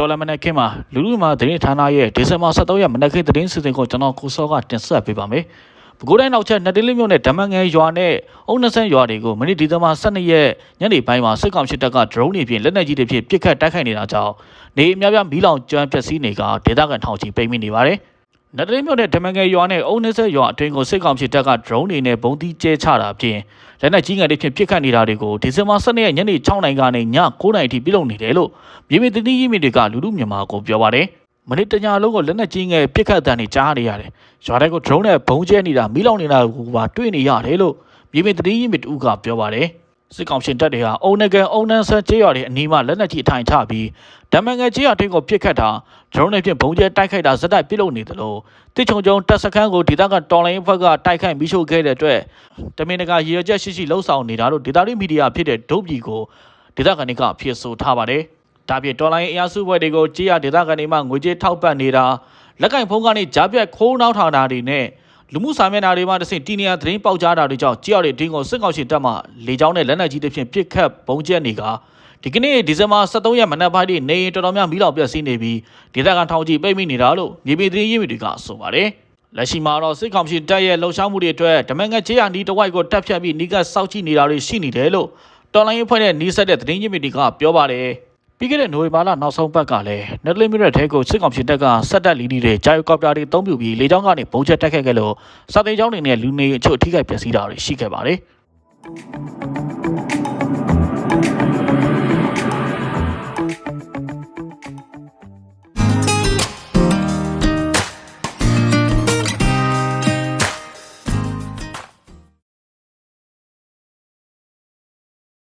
တော်လမနက်ခင်းမှာလူလူမှာသတင်းဌာနရဲ့ဒီဇင်ဘာ23ရက်မနက်ခင်းသတင်းစီစဉ်ကိုကျွန်တော်ကိုစောကတင်ဆက်ပေးပါမယ်။ပဲခူးတိုင်းနောက်ချက်နှစ်တင်းလေးမြို့နယ်ဓမ္မငယ်ရွာနဲ့အုံနှဆန်းရွာတွေကိုမိနစ်ဒီဇင်ဘာ12ရက်ညနေပိုင်းမှာစစ်ကောင်စစ်တပ်ကဒရုန်းတွေဖြင့်လက်နက်ကြီးတွေဖြင့်ပစ်ခတ်တိုက်ခိုက်နေတာကြောင့်နေအများပြမီးလောင်ကျွမ်းပျက်စီးနေကဒေသခံထောင်ချီပိတ်မိနေပါတယ်။နှစ်တင်းမြို့နယ်ဓမ္မငယ်ရွာနဲ့အုံနှဆန်းရွာအတွင်းကိုစစ်ကောင်စစ်တပ်ကဒရုန်းတွေနဲ့ဘုံတီးကျဲချတာဖြင့်လက်နက်ကြီးငယ်တွေဖြင့်ပစ်ခတ်နေတာတွေကိုဒီဇင်ဘာ12ရက်ညနေ6နာရီကနေည9နာရီထိပြုလုပ်နေတယ်လို့မြေပြင်သတင်းရင်းမြစ်တွေကလူလူမြန်မာကိုပြောပါတယ်။မနေ့တညလုံးကိုလက်နက်ကြီးငယ်ပစ်ခတ်တဲ့နေကြားနေရတယ်။ရွာတွေကိုဒရုန်းနဲ့ဘုံကျဲနေတာမီးလောင်နေတာကိုပါတွေ့နေရတယ်လို့မြေပြင်သတင်းရင်းမြစ်တူကပြောပါတယ်။စစ်ကောင်ရှင်တပ်တွေဟာအုံနကန်အုံနန်းဆန်းကျေးရွာတွေအနီးမှာလက်နက်ကြီးအထိုင်ချပြီးဓမ္မငယ်ကျေးရွာတွေကိုပစ်ခတ်တာဒရုန်းတွေဖြင့်ဘုံကျဲတိုက်ခိုက်တာစတိုက်ပြုလုပ်နေတယ်လို့တစ်ချုံကျုံတပ်စခန်းကိုဒေသကတော်လိုင်းဘက်ကတိုက်ခိုက်မိရှို့ခဲ့တဲ့အတွက်တမင်တကာရည်ရွယ်ချက်ရှိလှုပ်ဆောင်နေတာလို့ဒေသတွင်းမီဒီယာဖြစ်တဲ့ဒုတ်ပြည်ကိုဒေသခံတွေကဖြစ်ဆိုထားပါတယ်။ဒါပြင်တော်လိုင်းအရာစုဘက်တွေကိုကြေးရဒေသခံတွေမှငွေကြေးထောက်ပံ့နေတာလက်ကင်ဖုံးကနေကြားပြတ်ခိုးနှောင်းထောင်တာတွေနဲ့လူမှုစာမျက်နှာတွေမှာတဆင့်တီနီယာသတင်းပေါက်ကြားတာတွေကြောင့်ကြေးရတွေတင်းကိုစစ်ကောင်စီတပ်မှလေကြောင်းနဲ့လက်နက်ကြီးတွေဖြင့်ပစ်ခတ်ဘုံကျက်နေကဒီကနေ့ဒီဇင်ဘာ23ရက်မနက်ပိုင်းနေတော်တော်များမီးလောင်ပျက်စီးနေပြီးဒေသခံထောင်ချီပိတ်မိနေတာလို့မြေပြင်သတင်းရင်းမြစ်တွေကဆိုပါတယ်။လက်ရှိမှာတော့စစ်ကောင်စီတပ်ရဲ့လှုပ်ရှားမှုတွေအတွက်ဓမ္မငယ်ကြေးရနီးတဝိုက်ကိုတပ်ဖြတ်ပြီးနီးကပ်စောင့်ကြည့်နေတာတွေရှိနေတယ်လို့တော်လိုင်းအဖွဲ့နဲ့နီးစပ်တဲ့သတင်းရင်းမြစ်တွေကပြောပါတယ်။ပြီးခဲ့တဲ့နိုဝင်ဘာလနောက်ဆုံးပတ်ကလည်းနယ်ဒလင်းမြို့နယ်ထဲကိုစစ်ကောင်စီတပ်ကဆက်တက်လီတွေဂျာယိုကော်ပတာတွေအုံပြုပြီးလေကြောင်းကနေဘုံချက်တက်ခဲ့လို့စာတင်ကျောင်းတွေနဲ့လူနေအချို့အထိခိုက်ပျက်စီးတာတွေရှိခဲ့ပါတယ်။